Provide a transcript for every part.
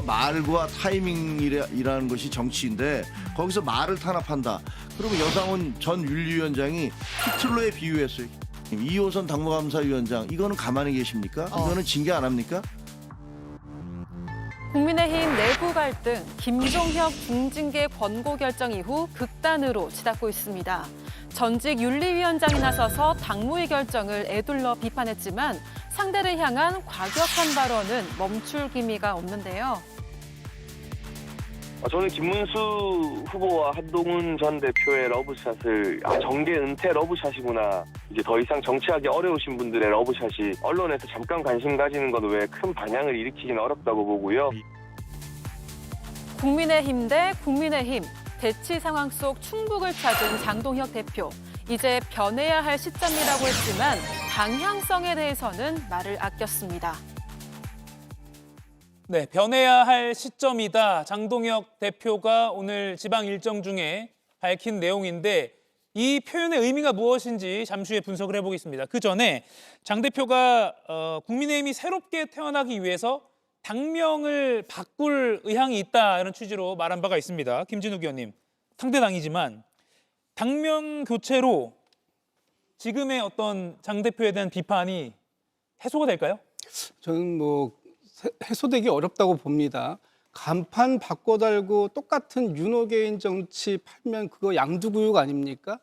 말과 타이밍이라는 것이 정치인데 거기서 말을 탄압한다. 그러면 여상훈 전 윤리위원장이 히틀러에 비유했어요. 2호선 당무감사위원장 이거는 가만히 계십니까? 이거는 징계 안 합니까? 국민의힘 내부 갈등, 김종혁 중징계 권고 결정 이후 극단으로 치닫고 있습니다. 전직 윤리위원장이 나서서 당무위 결정을 에둘러 비판했지만 상대를 향한 과격한 발언은 멈출 기미가 없는데요. 저는 김문수 후보와 한동훈 전 대표의 러브샷을 정계 은퇴 러브샷이구나. 이제 더 이상 정치하기 어려우신 분들의 러브샷이 언론에서 잠깐 관심 가지는 것 외에 큰 반향을 일으키기는 어렵다고 보고요. 국민의힘 대 국민의힘, 대치 상황 속 충북을 찾은 장동혁 대표. 이제 변해야 할 시점이라고 했지만 방향성에 대해서는 말을 아꼈습니다. 네, 변해야 할 시점이다. 장동혁 대표가 오늘 지방 일정 중에 밝힌 내용인데 이 표현의 의미가 무엇인지 잠시 후에 분석을 해보겠습니다. 그 전에 장 대표가 국민의힘이 새롭게 태어나기 위해서 당명을 바꿀 의향이 있다 이런 취지로 말한 바가 있습니다. 김진욱 의원님, 상대당이지만 당명 교체로 지금의 어떤 장 대표에 대한 비판이 해소가 될까요? 저는 해소되기 어렵다고 봅니다. 간판 바꿔달고 똑같은 윤호개인 정치 팔면 그거 양두구육 아닙니까?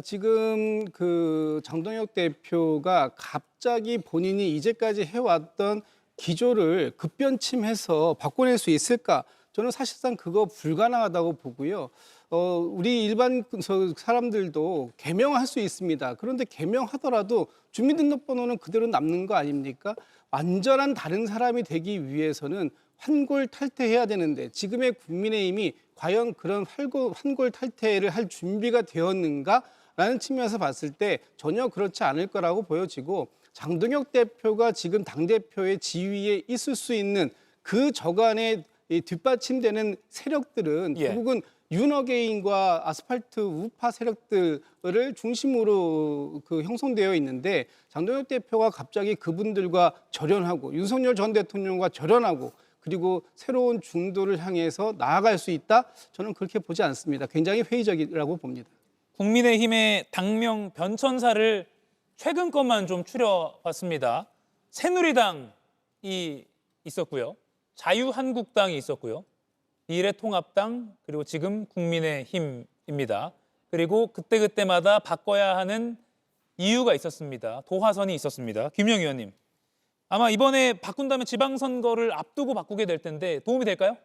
지금 그 장동혁 대표가 갑자기 본인이 이제까지 해왔던 기조를 급변침해서 바꿔낼 수 있을까? 저는 사실상 그거 불가능하다고 보고요. 우리 일반 사람들도 개명할 수 있습니다. 그런데 개명하더라도 주민등록번호는 그대로 남는 거 아닙니까? 완전한 다른 사람이 되기 위해서는 환골 탈퇴해야 되는데 지금의 국민의힘이 과연 그런 환골 탈퇴를 할 준비가 되었는가라는 측면에서 봤을 때 전혀 그렇지 않을 거라고 보여지고 장동혁 대표가 지금 당대표의 지위에 있을 수 있는 그 저간에 뒷받침되는 세력들은 결국은 윤어게인과 아스팔트 우파 세력들을 중심으로 형성되어 있는데 장동혁 대표가 갑자기 그분들과 절연하고 윤석열 전 대통령과 절연하고 그리고 새로운 중도를 향해서 나아갈 수 있다? 저는 그렇게 보지 않습니다. 굉장히 회의적이라고 봅니다. 국민의힘의 당명 변천사를 최근 것만 좀 추려봤습니다. 새누리당이 있었고요. 자유한국당이 있었고요. 미래통합당 그리고 지금 국민의힘입니다. 그리고 그때그때마다 바꿔야 하는 이유가 있었습니다. 도화선이 있었습니다. 김영 의원님, 아마 이번에 바꾼다면 지방선거를 앞두고 바꾸게 될 텐데 도움이 될까요?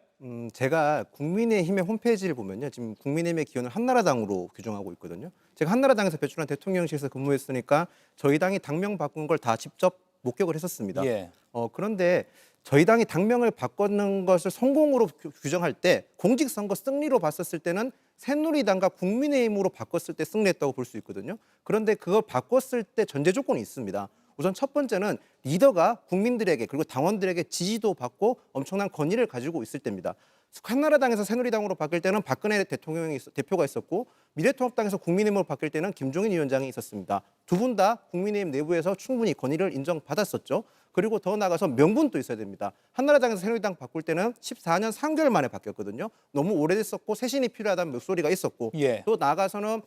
제가 국민의힘의 홈페이지를 보면요. 지금 국민의힘의 기원을 한나라당으로 규정하고 있거든요. 제가 한나라당에서 배출한 대통령실에서 근무했으니까 저희 당이 당명 바꾼 걸 다 직접 목격을 했었습니다. 그런데 저희 당이 당명을 바꾸는 것을 성공으로 규정할 때 공직선거 승리로 봤었을 때는 새누리당과 국민의힘으로 바꿨을 때 승리했다고 볼 수 있거든요. 그런데 그걸 바꿨을 때 전제 조건이 있습니다. 우선 첫 번째는 리더가 국민들에게 그리고 당원들에게 지지도 받고 엄청난 권위를 가지고 있을 때입니다. 한나라당에서 새누리당으로 바뀔 때는 박근혜 대표가 있었고 미래통합당에서 국민의힘으로 바뀔 때는 김종인 위원장이 있었습니다. 두 분 다 국민의힘 내부에서 충분히 권위를 인정받았었죠. 그리고 더 나아가서 명분도 있어야 됩니다. 한나라당에서 새누리당 바꿀 때는 14년 3개월 만에 바뀌었거든요. 너무 오래됐었고 쇄신이 필요하다는 목소리가 있었고 또 나아가서는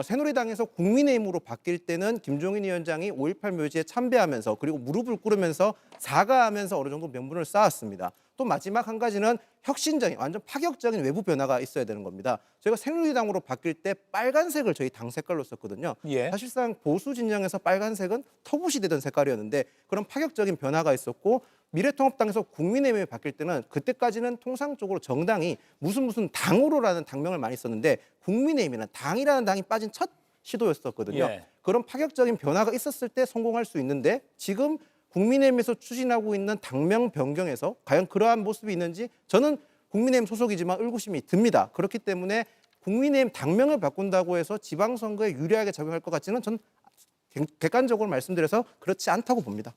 새누리당에서 국민의힘으로 바뀔 때는 김종인 위원장이 5.18 묘지에 참배하면서 그리고 무릎을 꿇으면서 사과하면서 어느 정도 명분을 쌓았습니다. 또 마지막 한 가지는 혁신적인 완전 파격적인 외부 변화가 있어야 되는 겁니다. 저희가 새누리당으로 바뀔 때 빨간색을 저희 당 색깔로 썼거든요. 사실상 보수 진영에서 빨간색은 터부시 되던 색깔이었는데 그런 파격적인 변화가 있었고 미래통합당에서 국민의힘에 바뀔 때는 그때까지는 통상적으로 정당이 무슨 당으로라는 당명을 많이 썼는데 국민의힘이라는 당이라는 당이 빠진 첫 시도였었거든요. 그런 파격적인 변화가 있었을 때 성공할 수 있는데 지금 국민의힘에서 추진하고 있는 당명 변경에서 과연 그러한 모습이 있는지 저는 국민의힘 소속이지만 의구심이 듭니다. 그렇기 때문에 국민의힘 당명을 바꾼다고 해서 지방선거에 유리하게 작용할 것 같지는 저는 객관적으로 말씀드려서 그렇지 않다고 봅니다.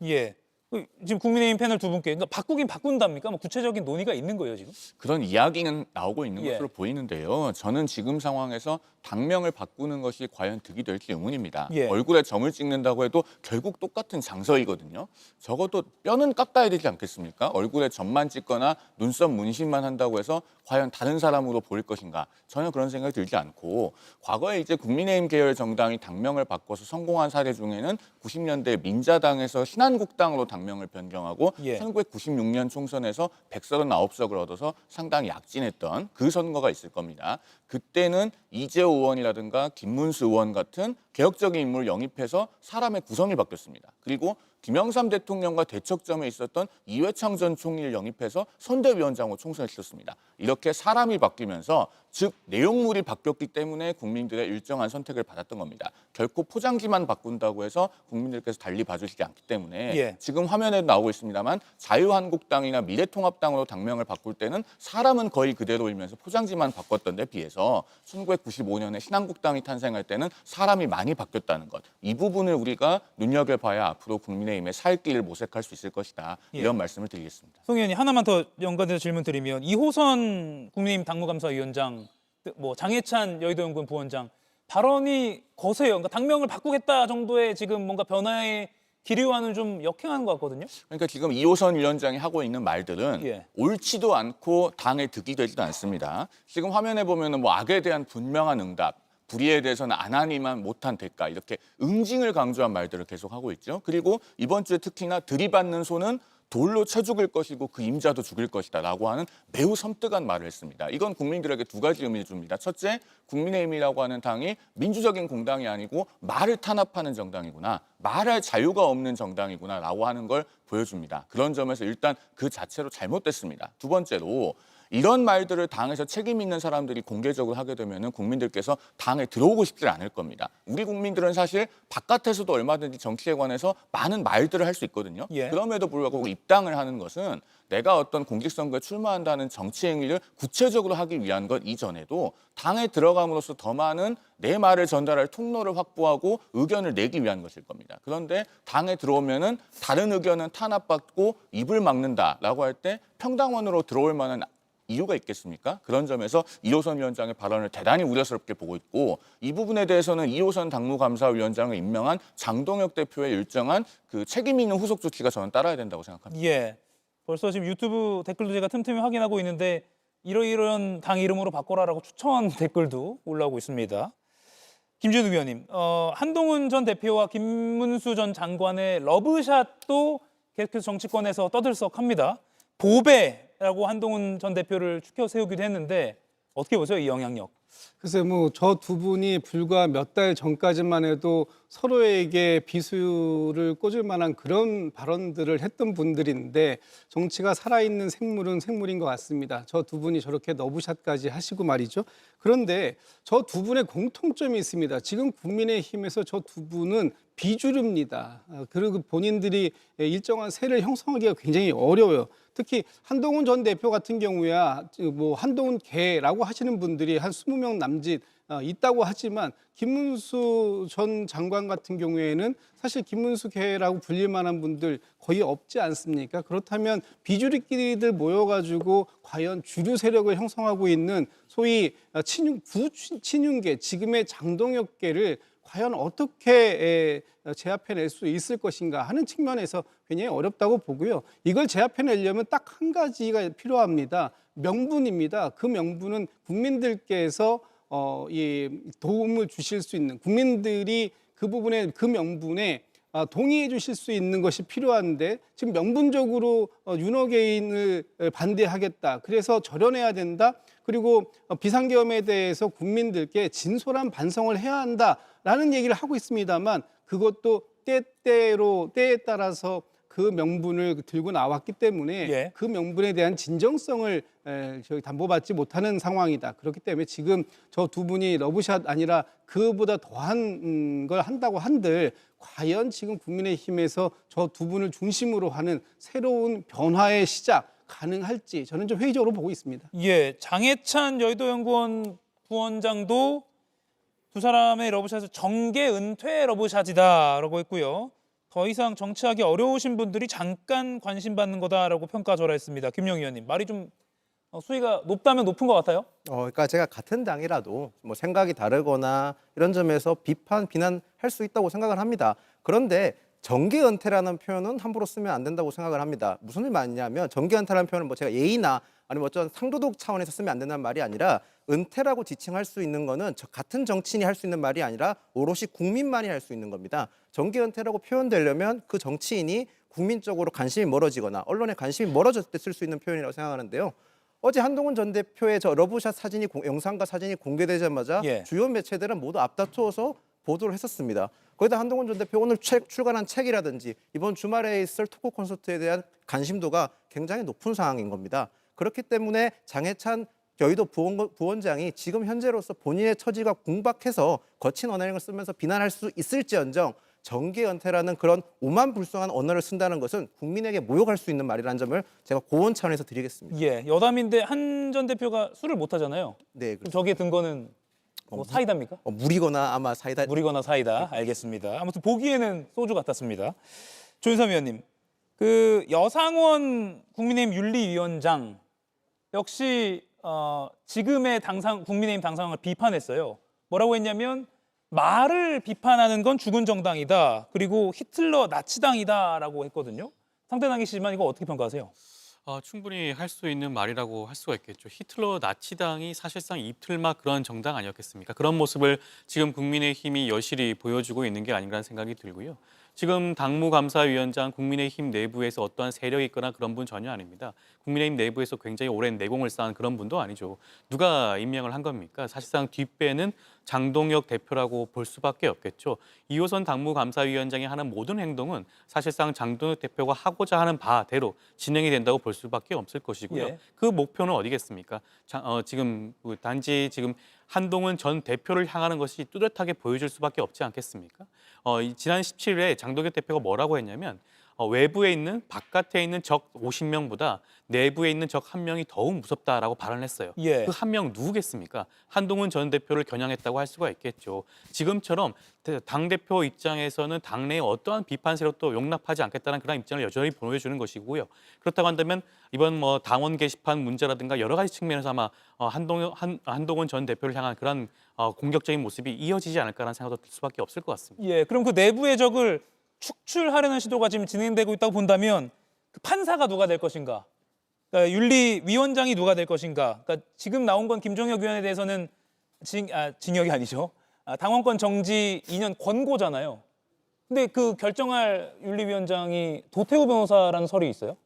지금 국민의힘 패널 두 분께 그러니까 바꾸긴 바꾼답니까? 뭐 구체적인 논의가 있는 거예요 지금? 그런 이야기는 나오고 있는 예. 것으로 보이는데요. 저는 지금 상황에서 당명을 바꾸는 것이 과연 득이 될지 의문입니다. 예. 얼굴에 점을 찍는다고 해도 결국 똑같은 장서이거든요. 적어도 뼈는 깎아야 되지 않겠습니까? 얼굴에 점만 찍거나 눈썹 문신만 한다고 해서 과연 다른 사람으로 보일 것인가? 전혀 그런 생각이 들지 않고 과거에 이제 국민의힘 계열 정당이 당명을 바꿔서 성공한 사례 중에는 90년대 민자당에서 신한국당으로 당명을 변경하고 예. 1996년 총선에서 139석을 얻어서 상당히 약진했던 그 선거가 있을 겁니다. 그때는 이재호 의원이라든가 김문수 의원 같은 개혁적인 인물을 영입해서 사람의 구성이 바뀌었습니다. 그리고 김영삼 대통령과 대척점에 있었던 이회창 전 총리를 영입해서 선대위원장으로 총선을 치렀습니다. 이렇게 사람이 바뀌면서 즉 내용물이 바뀌었기 때문에 국민들의 일정한 선택을 받았던 겁니다. 결코 포장지만 바꾼다고 해서 국민들께서 달리 봐주시지 않기 때문에 예. 지금 화면에도 나오고 있습니다만 자유한국당이나 미래통합당으로 당명을 바꿀 때는 사람은 거의 그대로이면서 포장지만 바꿨던 데 비해서 1995년에 신한국당이 탄생할 때는 사람이 많이 바뀌었다는 것. 이 부분을 우리가 눈여겨봐야 앞으로 국민의힘의 살 길을 모색할 수 있을 것이다. 이런 말씀을 드리겠습니다. 송 의원님 하나만 더 연관해서 질문 드리면 이호선 국민의힘 당무감사위원장, 뭐 장해찬 여의도연구원 부원장 발언이 거세요. 그러니까 당명을 바꾸겠다 정도의 지금 뭔가 변화의 기류와는 좀 역행하는 것 같거든요. 그러니까 지금 이호선 위원장이 하고 있는 말들은 예. 옳지도 않고 당에 득이 되지도 않습니다. 지금 화면에 보면은 뭐 악에 대한 분명한 응답, 불의에 대해서는 안 하니만 못한 대가 이렇게 응징을 강조한 말들을 계속하고 있죠. 그리고 이번 주에 특히나 들이받는 소는 돌로 쳐 죽을 것이고 그 임자도 죽일 것이다 라고 하는 매우 섬뜩한 말을 했습니다. 이건 국민들에게 두 가지 의미를 줍니다. 첫째, 국민의힘이라고 하는 당이 민주적인 공당이 아니고 말을 탄압하는 정당이구나. 말할 자유가 없는 정당이구나 라고 하는 걸 보여줍니다. 그런 점에서 일단 그 자체로 잘못됐습니다. 두 번째로 이런 말들을 당에서 책임 있는 사람들이 공개적으로 하게 되면 국민들께서 당에 들어오고 싶지 않을 겁니다. 우리 국민들은 사실 바깥에서도 얼마든지 정치에 관해서 많은 말들을 할 수 있거든요. 예. 그럼에도 불구하고 입당을 하는 것은 내가 어떤 공직선거에 출마한다는 정치 행위를 구체적으로 하기 위한 것 이전에도 당에 들어감으로써 더 많은 내 말을 전달할 통로를 확보하고 의견을 내기 위한 것일 겁니다. 그런데 당에 들어오면은 다른 의견은 탄압받고 입을 막는다라고 할 때 평당원으로 들어올 만한 이유가 있겠습니까? 그런 점에서 이호선 위원장의 발언을 대단히 우려스럽게 보고 있고 이 부분에 대해서는 이호선 당무감사위원장을 임명한 장동혁 대표의 일정한 그 책임 있는 후속 조치가 저는 따라야 된다고 생각합니다. 예. 벌써 지금 유튜브 댓글도 제가 틈틈이 확인하고 있는데 이러이러한 당 이름으로 바꿔라라고 추천 댓글도 올라오고 있습니다. 김준욱 의원님, 한동훈 전 대표와 김문수 전 장관의 러브샷도 계속해서 정치권에서 떠들썩합니다. 보배라고 한동훈 전 대표를 추켜 세우기도 했는데 어떻게 보세요, 이 영향력? 글쎄 뭐 저 두 분이 불과 몇 달 전까지만 해도 서로에게 비수를 꽂을 만한 그런 발언들을 했던 분들인데 정치가 살아있는 생물은 생물인 것 같습니다. 저 두 분이 저렇게 러브샷까지 하시고 말이죠. 그런데 저 두 분의 공통점이 있습니다. 지금 국민의힘에서 저 두 분은 비주류입니다. 그리고 본인들이 일정한 세를 형성하기가 굉장히 어려워요. 특히 한동훈 전 대표 같은 경우야 뭐 한동훈 개라고 하시는 분들이 한 20명 남짓 있다고 하지만 김문수 전 장관 같은 경우에는 사실 김문수 개라고 불릴 만한 분들 거의 없지 않습니까? 그렇다면 비주류끼리들 모여가지고 과연 주류 세력을 형성하고 있는 소위 구친윤계 지금의 장동혁계를 과연 어떻게 제압해낼 수 있을 것인가 하는 측면에서 굉장히 어렵다고 보고요. 이걸 제압해내려면 딱 한 가지가 필요합니다. 명분입니다. 그 명분은 국민들께서 이 도움을 주실 수 있는 국민들이 그 부분에 그 명분에 동의해 주실 수 있는 것이 필요한데 지금 명분적으로 윤호개인을 반대하겠다. 그래서 절연해야 된다. 그리고 비상계엄에 대해서 국민들께 진솔한 반성을 해야 한다라는 얘기를 하고 있습니다만 그것도 때에 따라서 그 명분을 들고 나왔기 때문에 예. 그 명분에 대한 진정성을 저희 담보받지 못하는 상황이다. 그렇기 때문에 지금 저 두 분이 러브샷 아니라 그보다 더한 걸 한다고 한들 과연 지금 국민의힘에서 저 두 분을 중심으로 하는 새로운 변화의 시작 가능할지 저는 좀 회의적으로 보고 있습니다. 예, 장해찬 여의도연구원 부원장도 두 사람의 러브샷을 정계 은퇴 러브샷이다라고 했고요. 더 이상 정치하기 어려우신 분들이 잠깐 관심 받는 거다라고 평가절하했습니다. 김영 의원님, 말이 좀 수위가 높다면 높은 것 같아요? 그러니까 제가 같은 당이라도 뭐 생각이 다르거나 이런 점에서 비난할 수 있다고 생각을 합니다. 그런데 정계 은퇴라는 표현은 함부로 쓰면 안 된다고 생각을 합니다. 무슨 말이냐면 정계 은퇴라는 표현은 뭐 제가 예의나 아니면 어떤 상도덕 차원에서 쓰면 안 된다는 말이 아니라 은퇴라고 지칭할 수 있는 거는 같은 정치인이 할 수 있는 말이 아니라 오롯이 국민만이 할 수 있는 겁니다. 정계 은퇴라고 표현되려면 그 정치인이 국민적으로 관심이 멀어지거나 언론에 관심이 멀어졌을 때 쓸 수 있는 표현이라고 생각하는데요. 어제 한동훈 전 대표의 저 러브샷 사진이 영상과 사진이 공개되자마자 예. 주요 매체들은 모두 앞다투어서 보도를 했었습니다. 거기다 한동훈 전 대표 오늘 출간한 책이라든지 이번 주말에 있을 토크 콘서트에 대한 관심도가 굉장히 높은 상황인 겁니다. 그렇기 때문에 장해찬 여의도 부원장이 지금 현재로서 본인의 처지가 궁박해서 거친 언어를 쓰면서 비난할 수 있을지언정 정계 은퇴라는 그런 오만불성한 언어를 쓴다는 것은 국민에게 모욕할 수 있는 말이라는 점을 제가 고언 차원에서 드리겠습니다. 예, 여담인데 한 전 대표가 술을 못 하잖아요. 네, 그럼 저기에 든 거는 뭐 사이다입니까? 물이거나 아마 사이다. 물이거나 사이다. 알겠습니다. 아무튼 보기에는 소주 같았습니다. 조윤선 위원님, 그 여상원 국민의힘 윤리위원장 역시 지금의 국민의힘 당상을 비판했어요. 뭐라고 했냐면 말을 비판하는 건 죽은 정당이다. 그리고 히틀러 나치당이다라고 했거든요. 상대당이시지만 이거 어떻게 평가하세요? 충분히 할 수 있는 말이라고 할 수가 있겠죠. 히틀러 나치당이 사실상 입틀막 그런 정당 아니었겠습니까? 그런 모습을 지금 국민의힘이 여실히 보여주고 있는 게 아닌가라는 생각이 들고요. 지금 당무감사위원장 국민의힘 내부에서 어떠한 세력이 있거나 그런 분 전혀 아닙니다. 국민의힘 내부에서 굉장히 오랜 내공을 쌓은 그런 분도 아니죠. 누가 임명을 한 겁니까? 사실상 뒷배는 장동혁 대표라고 볼 수밖에 없겠죠. 2호선 당무감사위원장이 하는 모든 행동은 사실상 장동혁 대표가 하고자 하는 바대로 진행이 된다고 볼 수밖에 없을 것이고요. 예. 그 목표는 어디겠습니까? 지금 단지 지금 한동훈 전 대표를 향하는 것이 뚜렷하게 보여줄 수밖에 없지 않겠습니까? 지난 17일에 장동혁 대표가 뭐라고 했냐면 외부에 있는 바깥에 있는 적 50명보다 내부에 있는 적 1명이 더욱 무섭다라고 발언을 했어요. 예. 그 1명 누구겠습니까? 한동훈 전 대표를 겨냥했다고 할 수가 있겠죠. 지금처럼 당대표 입장에서는 당내에 어떠한 비판 세력도 용납하지 않겠다는 그런 입장을 여전히 보여주는 것이고요. 그렇다고 한다면 이번 뭐 당원 게시판 문제라든가 여러 가지 측면에서 아마 한동훈 전 대표를 향한 그런 공격적인 모습이 이어지지 않을까라는 생각도 들 수밖에 없을 것 같습니다. 예, 그럼 그 내부의 적을 축출하려는 시도가 지금 진행되고 있다고 본다면 그 판사가 누가 될 것인가? 그러니까 윤리위원장이 누가 될 것인가? 그러니까 지금 나온 건 김종혁 의원에 대해서는 징역이 아니죠. 당원권 정지 2년 권고잖아요. 근데 그 결정할 윤리위원장이 도태우 변호사라는 설이 있어요?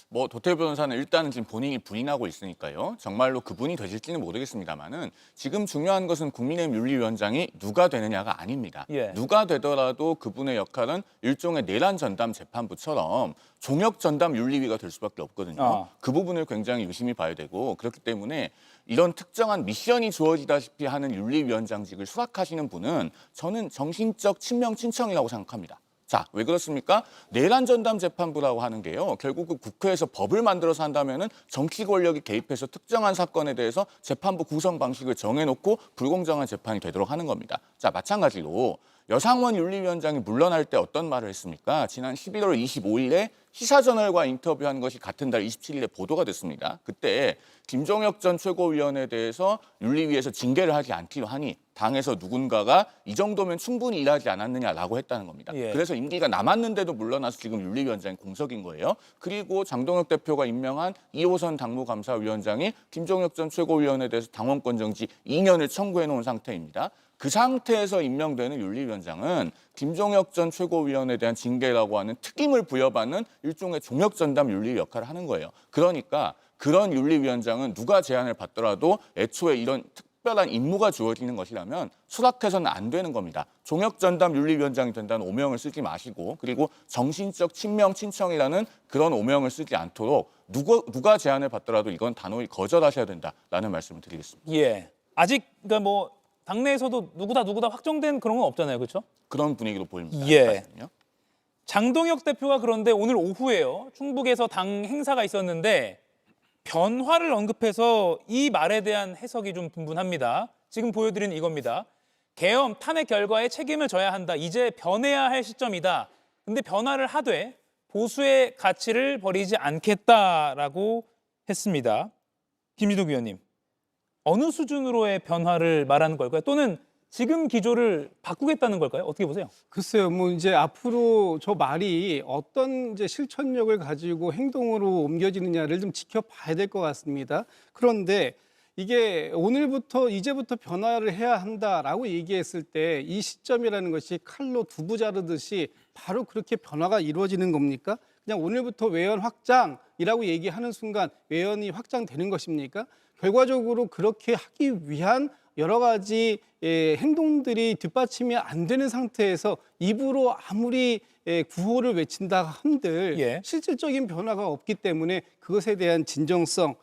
뭐 도태우 변호사는 일단은 지금 본인이 부인하고 있으니까요. 정말로 그분이 되실지는 모르겠습니다만은 지금 중요한 것은 국민의힘 윤리위원장이 누가 되느냐가 아닙니다. 예. 누가 되더라도 그분의 역할은 일종의 내란 전담 재판부처럼 종역 전담 윤리위가 될 수밖에 없거든요. 그 부분을 굉장히 유심히 봐야 되고 그렇기 때문에 이런 특정한 미션이 주어지다시피 하는 윤리위원장직을 수락하시는 분은 저는 정신적 친명친청이라고 생각합니다. 자, 왜 그렇습니까? 내란 전담 재판부라고 하는 게요. 결국 그 국회에서 법을 만들어서 한다면은 정치 권력이 개입해서 특정한 사건에 대해서 재판부 구성 방식을 정해놓고 불공정한 재판이 되도록 하는 겁니다. 자, 마찬가지로 여상원 윤리위원장이 물러날 때 어떤 말을 했습니까? 지난 11월 25일에 시사저널과 인터뷰한 것이 같은 달 27일에 보도가 됐습니다. 그때 김종혁 전 최고위원에 대해서 윤리위에서 징계를 하지 않기로 하니 당에서 누군가가 이 정도면 충분히 일하지 않았느냐라고 했다는 겁니다. 예. 그래서 임기가 남았는데도 물러나서 지금 윤리위원장이 공석인 거예요. 그리고 장동혁 대표가 임명한 2호선 당무감사위원장이 김종혁 전 최고위원에 대해서 당원권 정지 2년을 청구해 놓은 상태입니다. 그 상태에서 임명되는 윤리위원장은 김종혁 전 최고위원에 대한 징계라고 하는 특임을 부여받는 일종의 종역전담 윤리 역할을 하는 거예요. 그러니까 그런 윤리위원장은 누가 제안을 받더라도 애초에 이런 특별한 임무가 주어지는 것이라면 수락해서는 안 되는 겁니다. 종역전담 윤리위원장이 된다는 오명을 쓰지 마시고 그리고 정신적 친명친청이라는 그런 오명을 쓰지 않도록 누가 제안을 받더라도 이건 단호히 거절하셔야 된다라는 말씀을 드리겠습니다. 예. 아직 그러니까 뭐 당내에서도 누구다 확정된 그런 건 없잖아요, 그렇죠? 그런 분위기로 보입니다. 예. 말씀요. 장동혁 대표가 그런데 오늘 오후에요. 충북에서 당 행사가 있었는데 변화를 언급해서 이 말에 대한 해석이 좀 분분합니다. 지금 보여드린 이겁니다. 계엄 탄핵 결과에 책임을 져야 한다. 이제 변해야 할 시점이다. 근데 변화를 하되 보수의 가치를 버리지 않겠다라고 했습니다. 김진욱 위원님, 어느 수준으로의 변화를 말하는 걸까요? 또는 지금 기조를 바꾸겠다는 걸까요? 어떻게 보세요? 글쎄요, 뭐 이제 앞으로 저 말이 어떤 이제 실천력을 가지고 행동으로 옮겨지느냐를 좀 지켜봐야 될 것 같습니다. 그런데 이게 오늘부터 이제부터 변화를 해야 한다라고 얘기했을 때 이 시점이라는 것이 칼로 두부 자르듯이 바로 그렇게 변화가 이루어지는 겁니까? 그냥 오늘부터 외연 확장이라고 얘기하는 순간 외연이 확장되는 것입니까? 결과적으로 그렇게 하기 위한 여러 가지 행동들이 뒷받침이 안 되는 상태에서 입으로 아무리 구호를 외친다 한들 예. 실질적인 변화가 없기 때문에 그것에 대한 진정성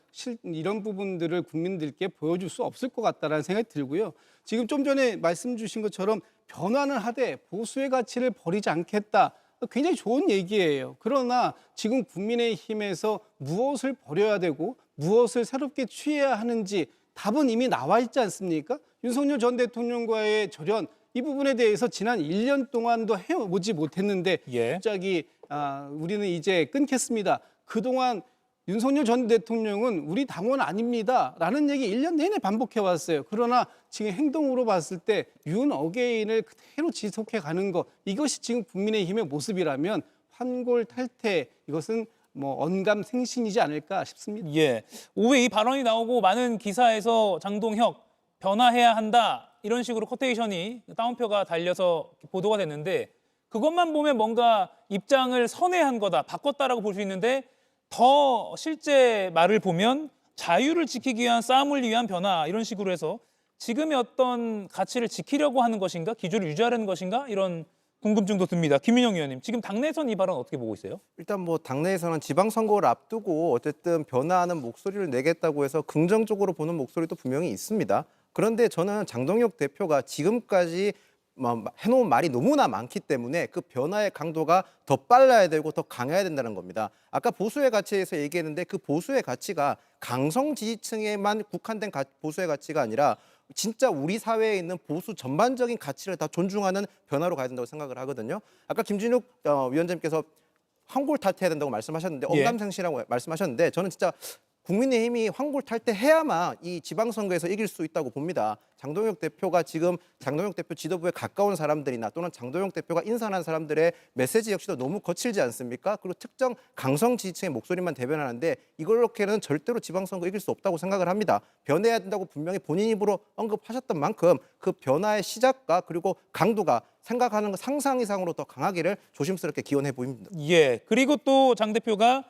이런 부분들을 국민들께 보여줄 수 없을 것 같다라는 생각이 들고요. 지금 좀 전에 말씀 주신 것처럼 변화는 하되 보수의 가치를 버리지 않겠다. 굉장히 좋은 얘기예요. 그러나 지금 국민의힘에서 무엇을 버려야 되고 무엇을 새롭게 취해야 하는지 답은 이미 나와 있지 않습니까? 윤석열 전 대통령과의 절연 이 부분에 대해서 지난 1년 동안도 해오지 못했는데 예. 갑자기 우리는 이제 끊겠습니다. 그동안 윤석열 전 대통령은 우리 당원 아닙니다 라는 얘기 1년 내내 반복해 왔어요. 그러나 지금 행동으로 봤을 때 윤 어게인을 그대로 지속해 가는 것 이것이 지금 국민의힘의 모습이라면 환골탈태 이것은 뭐 언감생신이지 않을까 싶습니다. 예. 오후에 이 발언이 나오고 많은 기사에서 장동혁 변화해야 한다 이런 식으로 코테이션이 따옴표가 달려서 보도가 됐는데 그것만 보면 뭔가 입장을 선회한 거다, 바꿨다라고 볼 수 있는데 더 실제 말을 보면 자유를 지키기 위한 싸움을 위한 변화 이런 식으로 해서 지금의 어떤 가치를 지키려고 하는 것인가, 기조를 유지하려는 것인가 이런 궁금증도 듭니다. 김민영 의원님, 지금 당내에서는 이 발언 어떻게 보고 있어요? 일단 뭐 당내에서는 지방선거를 앞두고 어쨌든 변화하는 목소리를 내겠다고 해서 긍정적으로 보는 목소리도 분명히 있습니다. 그런데 저는 장동혁 대표가 지금까지 해놓은 말이 너무나 많기 때문에 그 변화의 강도가 더 빨라야 되고 더 강해야 된다는 겁니다. 아까 보수의 가치에서 얘기했는데 그 보수의 가치가 강성 지지층에만 국한된 보수의 가치가 아니라 진짜 우리 사회에 있는 보수 전반적인 가치를 다 존중하는 변화로 가야 된다고 생각을 하거든요. 아까 김진욱 위원장님께서 환골탈태해야 된다고 말씀하셨는데 예. 언감생신이라고 말씀하셨는데 저는 진짜 국민의힘이 환골탈태해야만 이 지방선거에서 이길 수 있다고 봅니다. 장동혁 대표가 지금 장동혁 대표 지도부에 가까운 사람들이나 또는 장동혁 대표가 인선한 사람들의 메시지 역시도 너무 거칠지 않습니까? 그리고 특정 강성 지지층의 목소리만 대변하는데 이걸로는 절대로 지방선거 이길 수 없다고 생각을 합니다. 변해야 된다고 분명히 본인 입으로 언급하셨던 만큼 그 변화의 시작과 그리고 강도가 생각하는 것 상상 이상으로 더 강하기를 조심스럽게 기원해 보입니다. 예. 그리고 또 장 대표가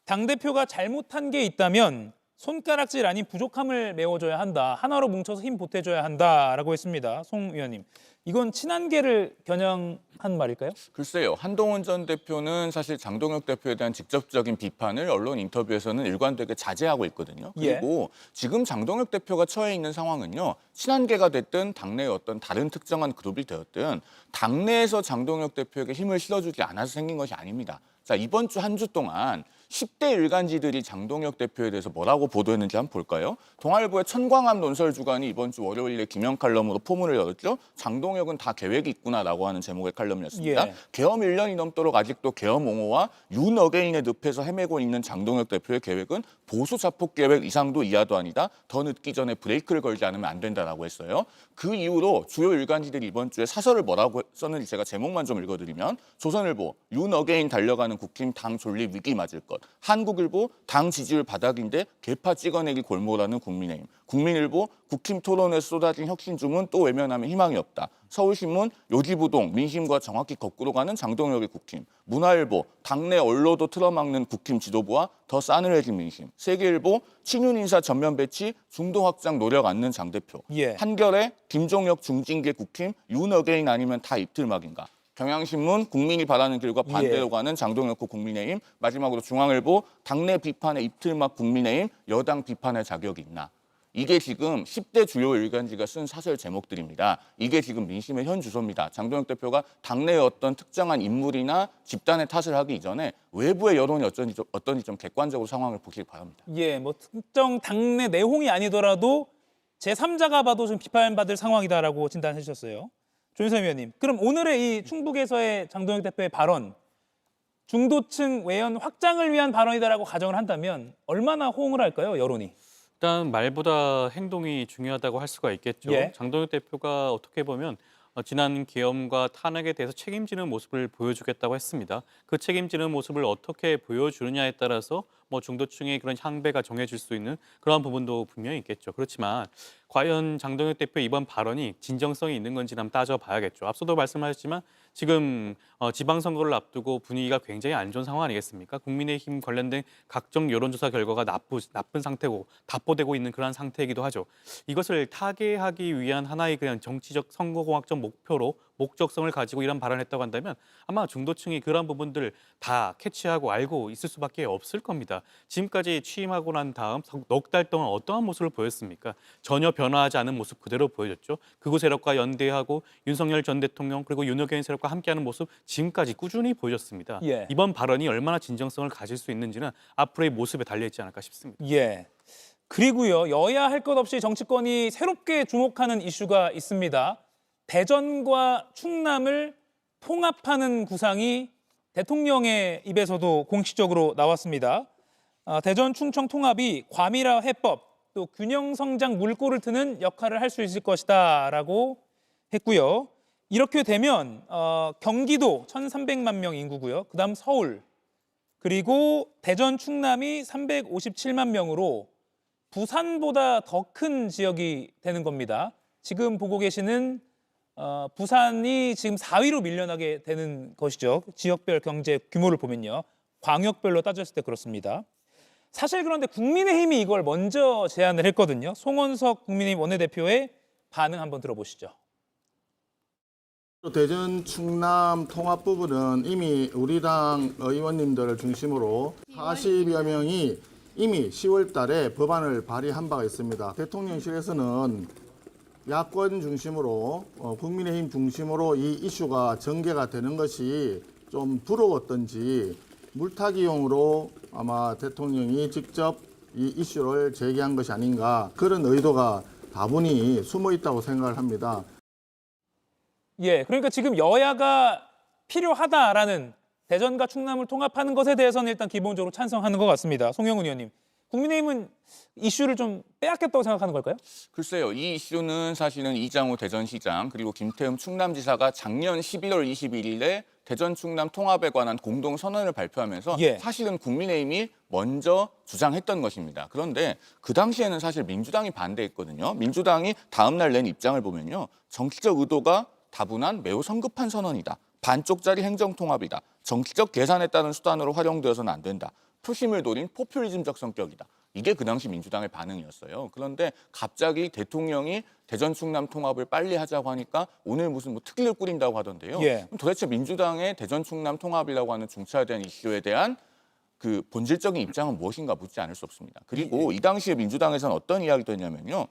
당대표가 잘못한 게 있다면 손가락질 아닌 부족함을 메워줘야 한다. 하나로 뭉쳐서 힘 보태줘야 한다라고 했습니다. 송 의원님. 이건 친한계를 겨냥한 말일까요? 글쎄요. 한동훈 전 대표는 사실 장동혁 대표에 대한 직접적인 비판을 언론 인터뷰에서는 일관되게 자제하고 있거든요. 그리고 지금 장동혁 대표가 처해 있는 상황은요. 친한계가 됐든 당내의 어떤 다른 특정한 그룹이 되었든 당내에서 장동혁 대표에게 힘을 실어주지 않아서 생긴 것이 아닙니다. 자, 이번 주 한 주 동안 10대 일간지들이 장동혁 대표에 대해서 뭐라고 보도했는지 한번 볼까요? 동아일보의 천광함 논설주간이 이번 주 월요일에 김영 칼럼으로 포문을 열었죠. 장동혁은 다 계획이 있구나라고 하는 제목의 칼럼이었습니다. 예. 계엄 1년이 넘도록 아직도 계엄 옹호와 윤 어게인의 늪에서 헤매고 있는 장동혁 대표의 계획은 보수 자폭 계획 이상도 이하도 아니다. 더 늦기 전에 브레이크를 걸지 않으면 안 된다라고 했어요. 그 이후로 주요 일간지들이 이번 주에 사설을 뭐라고 썼는지 제가 제목만 좀 읽어드리면 조선일보 윤 어게인 달려가는 국힘 당 존립 위기 맞을 것. 한국일보 당 지지율 바닥인데 개파 찍어내기 골몰하는 국민의힘. 국민일보 국힘 토론에 쏟아진 혁신 주문 또 외면하면 희망이 없다. 서울신문 요지부동 민심과 정확히 거꾸로 가는 장동혁의 국힘. 문화일보 당내 언로도 틀어막는 국힘 지도부와 더 싸늘해진 민심. 세계일보 친윤 인사 전면 배치 중도 확장 노력 않는 장 대표. 예. 한겨레 김종혁 중징계 국힘 윤 어게인 아니면 다 입틀막인가. 경향신문 국민이 바라는 길과 반대로 가는 장동혁 국민의힘. 마지막으로 중앙일보 당내 비판의 입틀막 국민의힘 여당 비판의 자격이 있나. 이게 지금 10대 주요 일간지가 쓴 사설 제목들입니다. 이게 지금 민심의 현 주소입니다. 장동혁 대표가 당내의 어떤 특정한 인물이나 집단의 탓을 하기 이전에 외부의 여론이 어떤지 좀 객관적으로 상황을 보시기 바랍니다. 예, 뭐 특정 당내 내홍이 아니더라도 제3자가 봐도 좀 비판받을 상황이다라고 진단해 주셨어요. 조윤선 위원님, 그럼 오늘의 이 충북에서의 장동혁 대표의 발언, 중도층 외연 확장을 위한 발언이다라고 가정을 한다면 얼마나 호응을 할까요, 여론이? 일단 말보다 행동이 중요하다고 할 수가 있겠죠. 예. 장동혁 대표가 어떻게 보면 지난 계엄과 탄핵에 대해서 책임지는 모습을 보여주겠다고 했습니다. 그 책임지는 모습을 어떻게 보여주느냐에 따라서 뭐 중도층의 그런 향배가 정해질 수 있는 그런 부분도 분명히 있겠죠. 그렇지만 과연 장동혁 대표 이번 발언이 진정성이 있는 건지 한번 따져봐야겠죠. 앞서도 말씀하셨지만 지금 지방선거를 앞두고 분위기가 굉장히 안 좋은 상황 아니겠습니까? 국민의힘 관련된 각종 여론조사 결과가 나쁜 상태고 답보되고 있는 그런 상태이기도 하죠. 이것을 타개하기 위한 하나의 그냥 정치적 선거공학적 목표로 목적성을 가지고 이런 발언을 했다고 한다면 아마 중도층이 그런 부분들을 다 캐치하고 알고 있을 수밖에 없을 겁니다. 지금까지 취임하고 난 다음 넉 달 동안 어떠한 모습을 보였습니까? 전혀 변화하지 않은 모습 그대로 보여줬죠. 극우 세력과 연대하고 윤석열 전 대통령 그리고 윤호경 세력과 함께하는 모습 지금까지 꾸준히 보여줬습니다. 예. 이번 발언이 얼마나 진정성을 가질 수 있는지는 앞으로의 모습에 달려있지 않을까 싶습니다. 예. 그리고요, 여야 할 것 없이 정치권이 새롭게 주목하는 이슈가 있습니다. 대전과 충남을 통합하는 구상이 대통령의 입에서도 공식적으로 나왔습니다. 대전 충청 통합이 과밀화 해법 또 균형 성장 물꼬를 트는 역할을 할 수 있을 것이다라고 했고요. 이렇게 되면 경기도 1,300만 명 인구고요. 그다음 서울 그리고 대전 충남이 357만 명으로 부산보다 더 큰 지역이 되는 겁니다. 지금 보고 계시는 부산이 지금 4위로 밀려나게 되는 것이죠. 지역별 경제 규모를 보면요. 광역별로 따졌을 때 그렇습니다. 사실 그런데 국민의힘이 이걸 먼저 제안을 했거든요. 송원석 국민의힘 원내대표의 반응 한번 들어보시죠. 대전 충남 통합 부분은 이미 우리 당 의원님들을 중심으로 40여 명이 이미 10월 달에 법안을 발의한 바가 있습니다. 대통령실에서는 야권 중심으로 국민의힘 중심으로 이 이슈가 전개가 되는 것이 좀 부러웠던지 물타기용으로 아마 대통령이 직접 이 이슈를 제기한 것이 아닌가 그런 의도가 다분히 숨어 있다고 생각을 합니다. 예, 그러니까 지금 여야가 필요하다라는 대전과 충남을 통합하는 것에 대해서는 일단 기본적으로 찬성하는 것 같습니다. 송영훈 의원님, 국민의힘은 이슈를 좀 빼앗겼다고 생각하는 걸까요? 글쎄요. 이 이슈는 사실은 이장우 대전시장 그리고 김태흠 충남지사가 작년 11월 21일에 대전 충남 통합에 관한 공동 선언을 발표하면서 예. 사실은 국민의힘이 먼저 주장했던 것입니다. 그런데 그 당시에는 사실 민주당이 반대했거든요. 민주당이 다음 날 낸 입장을 보면요. 정치적 의도가 다분한 매우 성급한 선언이다. 반쪽짜리 행정통합이다. 정치적 계산에 따른 수단으로 활용되어서는 안 된다. 표심을 노린 포퓰리즘적 성격이다. 이게 그 당시 민주당의 반응이었어요. 그런데 갑자기 대통령이 대전 충남 통합을 빨리 하자고 하니까 오늘 무슨 뭐 특위를 꾸린다고 하던데요. 예. 그럼 도대체 민주당의 대전 충남 통합이라고 하는 중차대한 이슈에 대한 그 본질적인 입장은 무엇인가 묻지 않을 수 없습니다. 그리고 이 당시에 민주당에서는 어떤 이야기도 했냐면요.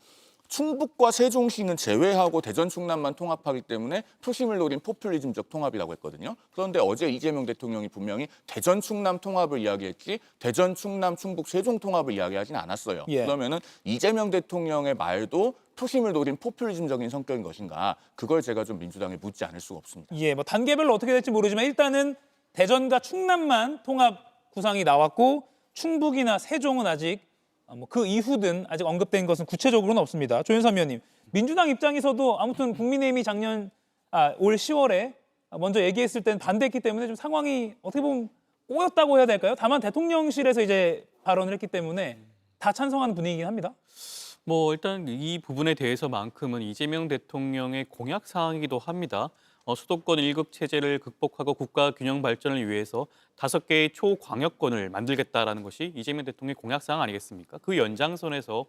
충북과 세종시는 제외하고 대전 충남만 통합하기 때문에 표심을 노린 포퓰리즘적 통합이라고 했거든요. 그런데 어제 이재명 대통령이 분명히 대전 충남 통합을 이야기했지 대전 충남 충북 세종 통합을 이야기하지는 않았어요. 예. 그러면은 이재명 대통령의 말도 표심을 노린 포퓰리즘적인 성격인 것인가? 그걸 제가 좀 민주당에 묻지 않을 수가 없습니다. 예, 뭐 단계별로 어떻게 될지 모르지만 일단은 대전과 충남만 통합 구상이 나왔고 충북이나 세종은 아직 뭐 그 이후든 아직 언급된 것은 구체적으로는 없습니다. 조윤선 의원님, 민주당 입장에서도 아무튼 국민의힘이 올 10월에 먼저 얘기했을 때는 반대했기 때문에 좀 상황이 어떻게 보면 꼬였다고 해야 될까요? 다만 대통령실에서 이제 발언을 했기 때문에 다 찬성하는 분위기긴 합니다. 뭐 일단 이 부분에 대해서만큼은 이재명 대통령의 공약 사항이기도 합니다. 수도권 1급 체제를 극복하고 국가 균형 발전을 위해서 5개의 초광역권을 만들겠다라는 것이 이재명 대통령의 공약 사항 아니겠습니까? 그 연장선에서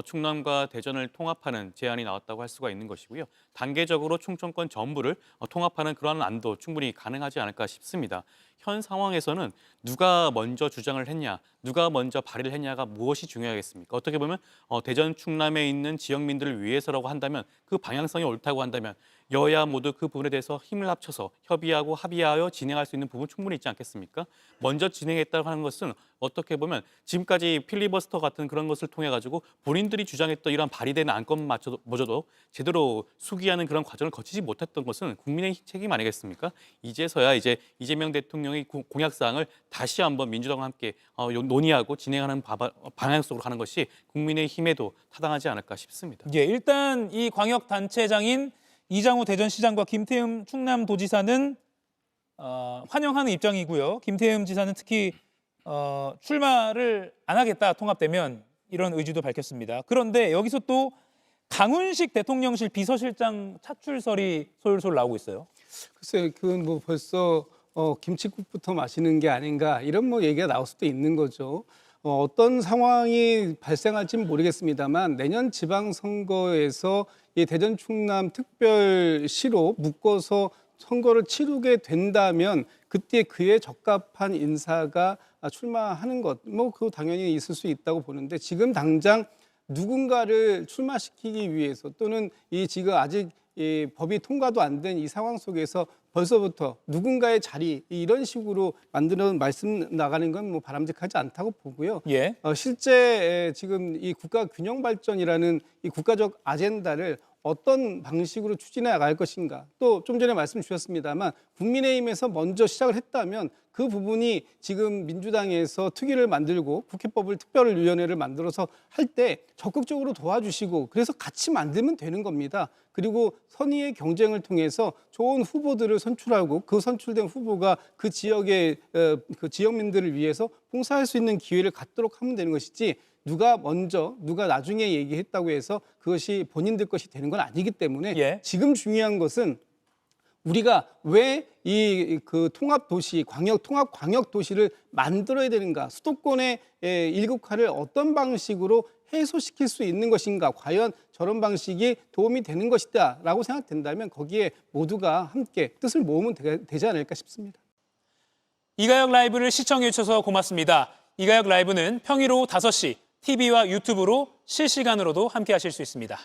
충남과 대전을 통합하는 제안이 나왔다고 할 수가 있는 것이고요. 단계적으로 충청권 전부를 통합하는 그러한 안도 충분히 가능하지 않을까 싶습니다. 현 상황에서는 누가 먼저 주장을 했냐, 누가 먼저 발의를 했냐가 무엇이 중요하겠습니까? 어떻게 보면 대전 충남에 있는 지역민들을 위해서라고 한다면 그 방향성이 옳다고 한다면 여야 모두 그 부분에 대해서 힘을 합쳐서 협의하고 합의하여 진행할 수 있는 부분 충분히 있지 않겠습니까? 먼저 진행했다고 하는 것은 어떻게 보면 지금까지 필리버스터 같은 그런 것을 통해 가지고 본인들이 주장했던 이런 발의된 안건마저도 제대로 수기하는 그런 과정을 거치지 못했던 것은 국민의 책임 아니겠습니까? 이제서야 이제 이재명 대통령의 공약사항을 다시 한번 민주당과 함께 논의하고 진행하는 방향 속으로 가는 것이 국민의힘에도 타당하지 않을까 싶습니다. 예, 일단 이 광역 단체장인 이장우 대전시장과 김태흠 충남도지사는 환영하는 입장이고요. 김태흠 지사는 특히 출마를 안 하겠다, 통합되면, 이런 의지도 밝혔습니다. 그런데 여기서 또 강훈식 대통령실 비서실장 차출설이 솔솔 나오고 있어요. 글쎄요, 그건 뭐 벌써 김칫국부터 마시는 게 아닌가 이런 뭐 얘기가 나올 수도 있는 거죠. 어떤 상황이 발생할지는 모르겠습니다만 내년 지방선거에서 이 대전 충남 특별시로 묶어서 선거를 치르게 된다면 그때 그에 적합한 인사가 출마하는 것, 뭐 그거 당연히 있을 수 있다고 보는데 지금 당장 누군가를 출마시키기 위해서 또는 이 지금 아직 이 법이 통과도 안 된 이 상황 속에서 벌써부터 누군가의 자리 이런 식으로 만들어 말씀 나가는 건 뭐 바람직하지 않다고 보고요. 예. 실제 지금 이 국가 균형 발전이라는 이 국가적 아젠다를 어떤 방식으로 추진해 나갈 것인가. 또 좀 전에 말씀 주셨습니다만 국민의힘에서 먼저 시작을 했다면 그 부분이 지금 민주당에서 특위를 만들고 국회법을 특별위원회를 만들어서 할 때 적극적으로 도와주시고 그래서 같이 만들면 되는 겁니다. 그리고 선의의 경쟁을 통해서 좋은 후보들을 선출하고 그 선출된 후보가 그 지역의 그 지역민들을 위해서 봉사할 수 있는 기회를 갖도록 하면 되는 것이지 누가 먼저 누가 나중에 얘기했다고 해서 그것이 본인들 것이 되는 건 아니기 때문에 예. 지금 중요한 것은 우리가 왜 이 그 통합 도시, 광역 도시를 만들어야 되는가? 수도권의 일극화를 어떤 방식으로 해소시킬 수 있는 것인가? 과연 저런 방식이 도움이 되는 것이다라고 생각된다면 거기에 모두가 함께 뜻을 모으면 되지 않을까 싶습니다. 이가혁 라이브를 시청해 주셔서 고맙습니다. 이가혁 라이브는 평일 오후 5시 TV와 유튜브로 실시간으로도 함께 하실 수 있습니다.